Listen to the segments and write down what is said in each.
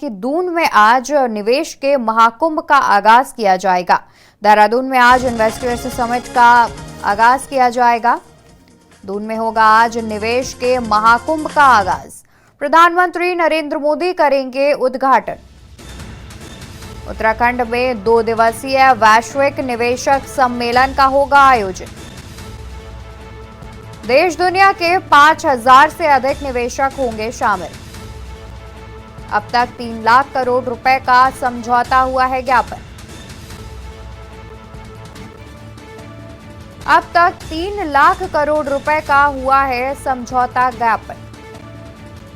कि दून में आज निवेश के महाकुंभ का आगाज किया जाएगा। देहरादून में आज इन्वेस्टर्स समिट का आगाज किया जाएगा। दून में होगा आज निवेश के महाकुंभ का आगाज। प्रधानमंत्री नरेंद्र मोदी करेंगे उद्घाटन। उत्तराखंड में 2 दिवसीय वैश्विक निवेशक सम्मेलन का होगा आयोजन। देश दुनिया के 5000 से अधिक निवेशक होंगे शामिल। अब तक 3 लाख करोड़ रुपए का समझौता हुआ है ज्ञापन। अब तक 3 लाख करोड़ रुपए का हुआ है समझौता ज्ञापन।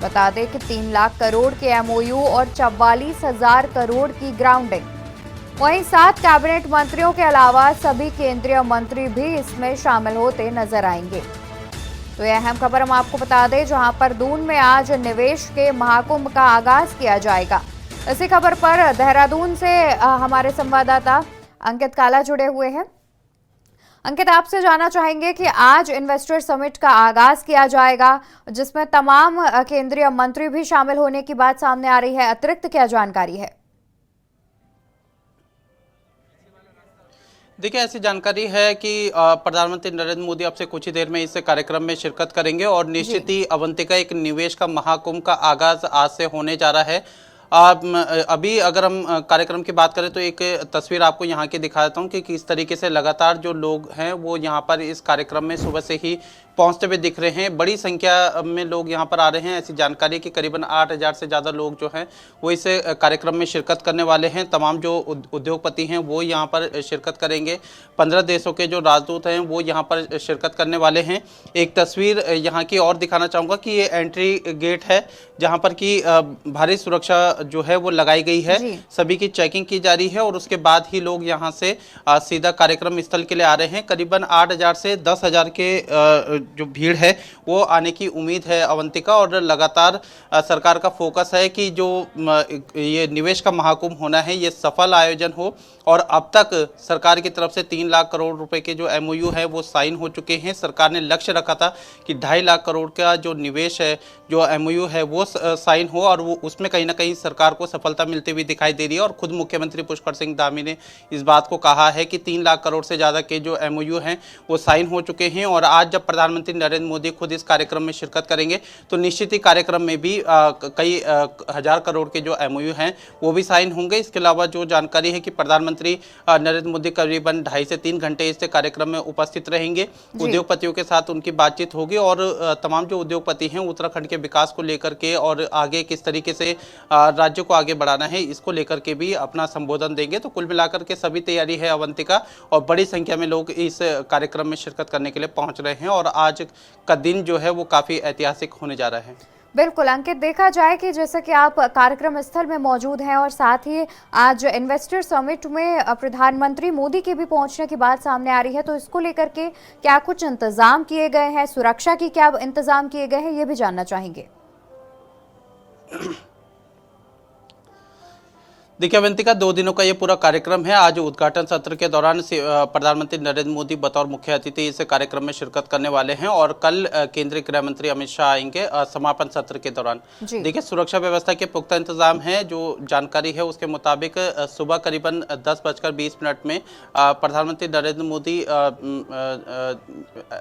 बता दें कि 3 लाख करोड़ के एमओयू और 44,000 करोड़ की ग्राउंडिंग। वहीं 7 कैबिनेट मंत्रियों के अलावा सभी केंद्रीय मंत्री भी इसमें शामिल होते नजर आएंगे। तो यह अहम खबर हम आपको बता दें, जहां पर दून में आज निवेश के महाकुंभ का आगाज किया जाएगा। इसी खबर पर देहरादून से हमारे संवाददाता अंकित काला जुड़े हुए हैं। अंकित, आपसे जानना चाहेंगे कि आज इन्वेस्टर समिट का आगाज किया जाएगा, जिसमें तमाम केंद्रीय मंत्री भी शामिल होने की बात सामने आ रही है। अतिरिक्त क्या जानकारी है? देखिए, ऐसी जानकारी है कि प्रधानमंत्री नरेंद्र मोदी अब से कुछ ही देर में इस कार्यक्रम में शिरकत करेंगे और निश्चित ही अवंतिका एक निवेश का महाकुंभ का आगाज आज से होने जा रहा है। अभी अगर हम कार्यक्रम की बात करें तो एक तस्वीर आपको यहाँ की दिखा देता हूँ कि किस तरीके से लगातार जो लोग हैं वो यहाँ पर इस कार्यक्रम में सुबह से ही पहुँचते हुए दिख रहे हैं। बड़ी संख्या में लोग यहाँ पर आ रहे हैं। ऐसी जानकारी कि करीबन 8000 से ज़्यादा लोग जो हैं वो इस कार्यक्रम में शिरकत करने वाले हैं। तमाम जो उद्योगपति हैं वो यहाँ पर शिरकत करेंगे। 15 देशों के जो राजदूत हैं वो यहाँ पर शिरकत करने वाले हैं। एक तस्वीर यहाँ की और दिखाना चाहूँगा कि ये एंट्री गेट है, जहाँ पर कि भारी सुरक्षा जो है वो लगाई गई है। सभी की चेकिंग की जा रही है और उसके बाद ही लोग यहाँ से सीधा कार्यक्रम स्थल के लिए आ रहे हैं। करीबन 8000 से 10,000 के जो भीड़ है वो आने की उम्मीद है अवंतिका। और लगातार सरकार का फोकस है कि जो ये निवेश का महाकुंभ होना है ये सफल आयोजन हो। और अब तक सरकार की तरफ से 3 लाख करोड़ रुपए के जो एमओयू है वो साइन हो चुके हैं। सरकार ने लक्ष्य रखा था कि 2.5 लाख करोड़ का जो निवेश है, जो एमओयू है वो साइन हो, और वो उसमें कहीं ना कहीं सरकार को सफलता मिलती हुई दिखाई दे रही है। और खुद मुख्यमंत्री पुष्कर सिंह धामी ने इस बात को कहा है कि 3 लाख करोड़ से ज़्यादा के जो एमओयू हैं वो साइन हो चुके हैं। और आज जब प्रधानमंत्री नरेंद्र मोदी खुद इस कार्यक्रम में शिरकत करेंगे तो निश्चित ही कार्यक्रम में भी कई हजार करोड़ के जो एमओयू हैं वो भी साइन होंगे। इसके अलावा जो जानकारी है कि प्रधानमंत्री नरेंद्र मोदी करीबन 2.5 से 3 घंटे इस कार्यक्रम में उपस्थित रहेंगे। उद्योगपतियों के साथ उनकी बातचीत होगी और तमाम जो उद्योगपति हैं उत्तराखंड के विकास को लेकर के और आगे किस तरीके से राज्य को आगे बढ़ाना है इसको लेकर के भी अपना संबोधन देंगे। तो कुल मिलाकर के सभी तैयारी है अवंतिका, और बड़ी संख्या में लोग इस कार्यक्रम में शिरकत करने के लिए पहुंच रहे हैं। और आज का दिन जो है वो काफी ऐतिहासिक होने जा रहा है। बिल्कुल अंकित, देखा जाए कि जैसे कि आप कार्यक्रम स्थल में मौजूद हैं और साथ ही आज इन्वेस्टर समिट में प्रधानमंत्री मोदी के भी पहुंचने की बात सामने आ रही है, तो इसको लेकर के क्या कुछ इंतजाम किए गए हैं, सुरक्षा की क्या इंतजाम किए गए हैं, ये भी जानना चाहेंगे। देखिए अवंतिका, 2 दिनों का ये पूरा कार्यक्रम है। आज उद्घाटन सत्र के दौरान प्रधानमंत्री नरेंद्र मोदी बतौर मुख्य अतिथि इस कार्यक्रम में शिरकत करने वाले हैं और कल केंद्रीय गृह मंत्री अमित शाह आएंगे समापन सत्र के दौरान। देखिए, सुरक्षा व्यवस्था के पुख्ता इंतजाम है। जो जानकारी है उसके मुताबिक सुबह करीबन 10:20 में प्रधानमंत्री नरेंद्र मोदी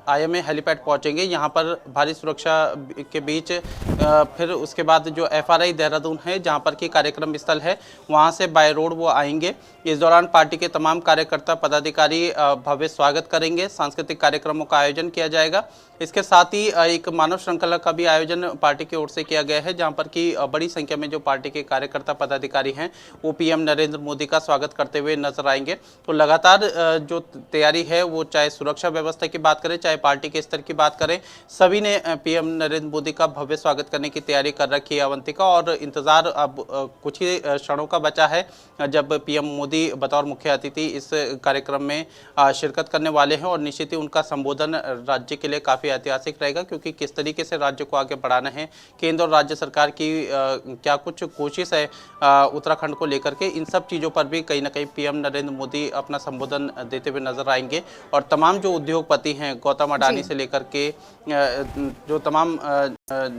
IMA हेलीपैड पहुंचेंगे। यहाँ पर भारी सुरक्षा के बीच फिर उसके बाद जो FRI देहरादून है जहाँ पर कि कार्यक्रम स्थल है वहाँ से बाय रोड वो आएंगे। इस दौरान पार्टी के तमाम कार्यकर्ता पदाधिकारी भव्य स्वागत करेंगे। सांस्कृतिक कार्यक्रमों का आयोजन किया जाएगा। इसके साथ ही एक मानव श्रृंखला का भी आयोजन पार्टी की ओर से किया गया है, जहां पर कि बड़ी संख्या में जो पार्टी के कार्यकर्ता पदाधिकारी हैं वो PM नरेंद्र मोदी का स्वागत करते हुए नजर आएंगे। तो लगातार जो तैयारी है वो चाहे सुरक्षा व्यवस्था की बात करें, चाहे पार्टी के स्तर की बात करें, सभी ने PM नरेंद्र मोदी का भव्य स्वागत करने की तैयारी कर रखी है अवंतिका। और इंतजार अब कुछ ही क्षणों का चर्चा है जब पीएम मोदी बतौर मुख्य अतिथि इस कार्यक्रम में शिरकत करने वाले हैं और निश्चित ही उनका संबोधन राज्य के लिए काफ़ी ऐतिहासिक रहेगा, क्योंकि किस तरीके से राज्य को आगे बढ़ाना है, केंद्र और राज्य सरकार की क्या कुछ कोशिश है उत्तराखंड को लेकर के, इन सब चीज़ों पर भी कहीं ना कहीं पीएम नरेंद्र मोदी अपना संबोधन देते हुए नजर आएंगे। और तमाम जो उद्योगपति हैं, गौतम अडानी से लेकर के जो तमाम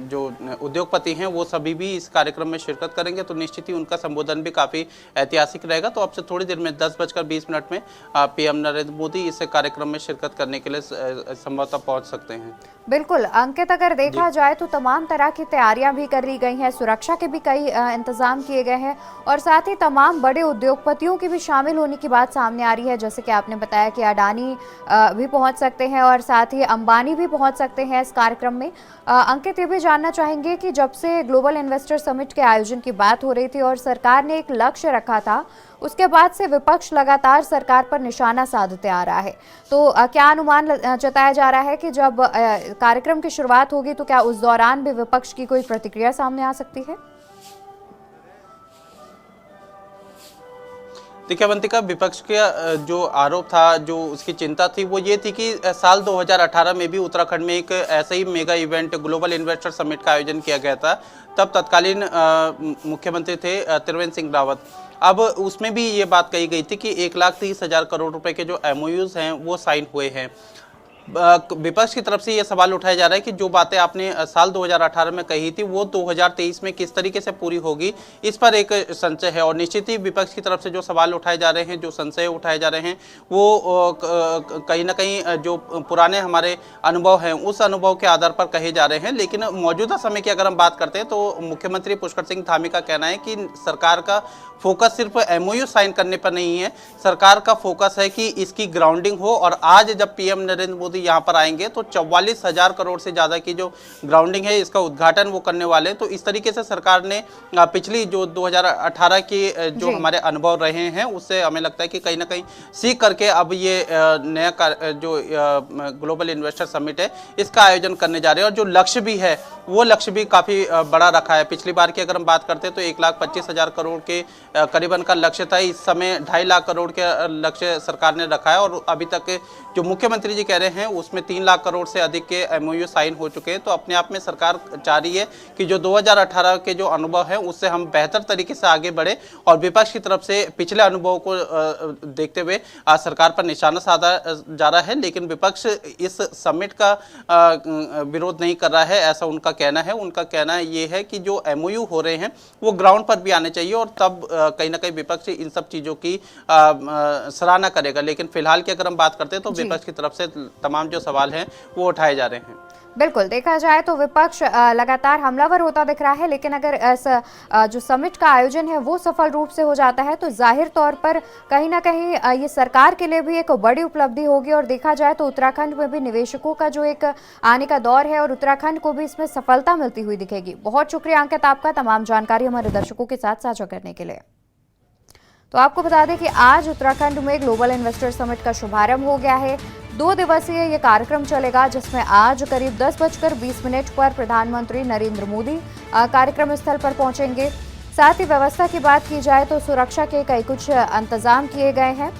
जो उद्योगपति हैं वो सभी भी इस कार्यक्रम में शिरकत करेंगे, तो निश्चित ही उनका संबोधन भी काफ़ी ऐतिहासिक रहेगा। तो अब से थोड़ी देर में 10:20 में पीएम नरेंद्र मोदी इस कार्यक्रम में शिरकत करने के लिए संभवतः पहुंच सकते हैं। बिल्कुल अंकित, अगर देखा जाए तो तमाम तरह की तैयारियां भी कर ली गई हैं, सुरक्षा के भी कई इंतजाम किए गए हैं और साथ ही तमाम बड़े उद्योगपतियों की भी शामिल होने की बात सामने आ रही है। जैसे कि आपने बताया कि अडानी भी पहुंच सकते हैं और साथ ही अंबानी भी पहुंच सकते हैं इस कार्यक्रम में। अंकित, ये भी जानना चाहेंगे कि जब से ग्लोबल इन्वेस्टर समिट के आयोजन की बात हो रही थी और सरकार ने एक लक्ष्य रखा था, उसके बाद से विपक्ष लगातार सरकार पर निशाना साधते आ रहा है, तो क्या अनुमान जताया जा रहा है कि जब कार्यक्रम की शुरुआत होगी तो क्या उस दौरान भी विपक्ष की कोई प्रतिक्रिया सामने आ सकती है? देखिए अवंतिका, विपक्ष का जो आरोप था, जो उसकी चिंता थी, वो ये थी कि साल 2018 में भी उत्तराखंड में एक ऐसा ही mega event global investor summit का आयोजन किया गया था। तब तत्कालीन मुख्यमंत्री थे त्रिवेंद्र सिंह रावत। अब उसमें भी ये बात कही गई थी कि 1,30,000 करोड़ रुपए के जो MOUs हैं वो साइन हुए हैं। विपक्ष की तरफ से ये सवाल उठाया जा रहा है कि जो बातें आपने साल 2018 में कही थी वो 2023 में किस तरीके से पूरी होगी, इस पर एक संशय है। और निश्चित ही विपक्ष की तरफ से जो सवाल उठाए जा रहे हैं, जो संशय उठाए जा रहे हैं, वो कहीं ना कहीं जो पुराने हमारे अनुभव हैं उस अनुभव के आधार पर कहे जा रहे हैं। लेकिन मौजूदा समय की अगर हम बात करते हैं तो मुख्यमंत्री पुष्कर सिंह धामी का कहना है कि सरकार का फोकस सिर्फ MOU साइन करने पर नहीं है, सरकार का फोकस है कि इसकी ग्राउंडिंग हो। और आज जब पीएम नरेंद्र मोदी यहाँ पर आएंगे तो 44,000 करोड़ से ज़्यादा की जो ग्राउंडिंग है इसका उद्घाटन वो करने वाले हैं। तो इस तरीके से सरकार ने पिछली जो 2018 के जो हमारे अनुभव रहे हैं उससे हमें लगता है कि कहीं ना कहीं सीख करके अब ये नया जो ग्लोबल इन्वेस्टर समिट है इसका आयोजन करने जा रहे हैं। और जो लक्ष्य भी है वो लक्ष्य भी काफ़ी बड़ा रखा है। पिछली बार की अगर हम बात करते हैं तो 1,25,000 करोड़ के करीबन का लक्ष्य था, इस समय 2.5 लाख करोड़ के लक्ष्य सरकार ने रखा है। और अभी तक जो मुख्यमंत्री जी कह रहे हैं उसमें 3 लाख करोड़ से अधिक के MOU साइन हो चुके हैं। तो अपने आप में सरकार चाह रही है कि जो 2018 के जो अनुभव है उससे हम बेहतर तरीके से आगे बढ़े। और विपक्ष की तरफ से पिछले अनुभव को देखते हुए सरकार पर निशाना साधा जा रहा है, लेकिन विपक्ष इस समिट का विरोध नहीं कर रहा है, ऐसा उनका कहना है। उनका कहना ये है कि जो MOU हो रहे हैं वो ग्राउंड पर भी आने चाहिए और तब कहीं ना कहीं विपक्ष इन सब चीज़ों की सराहना करेगा। लेकिन फिलहाल की अगर हम बात करते हैं तो विपक्ष की तरफ से तमाम जो सवाल हैं वो उठाए जा रहे हैं। बिल्कुल, देखा जाए तो विपक्ष लगातार हमलावर होता दिख रहा है, लेकिन अगर जो समिट का आयोजन है वो सफल रूप से हो जाता है तो जाहिर तौर पर कहीं ना कहीं ये सरकार के लिए भी एक बड़ी उपलब्धि होगी। और देखा जाए तो उत्तराखंड में भी निवेशकों का जो एक आने का दौर है और उत्तराखंड को भी इसमें सफलता मिलती हुई दिखेगी। बहुत शुक्रिया अंकित आपका तमाम जानकारी हमारे दर्शकों के साथ साझा करने के लिए। तो आपको बता दें कि आज उत्तराखंड में ग्लोबल इन्वेस्टर समिट का शुभारंभ हो गया है। 2 दिवसीय ये कार्यक्रम चलेगा, जिसमें आज करीब 10:20 पर प्रधानमंत्री नरेंद्र मोदी कार्यक्रम स्थल पर पहुंचेंगे। साथ ही व्यवस्था की बात की जाए तो सुरक्षा के कई कुछ इंतजाम किए गए हैं।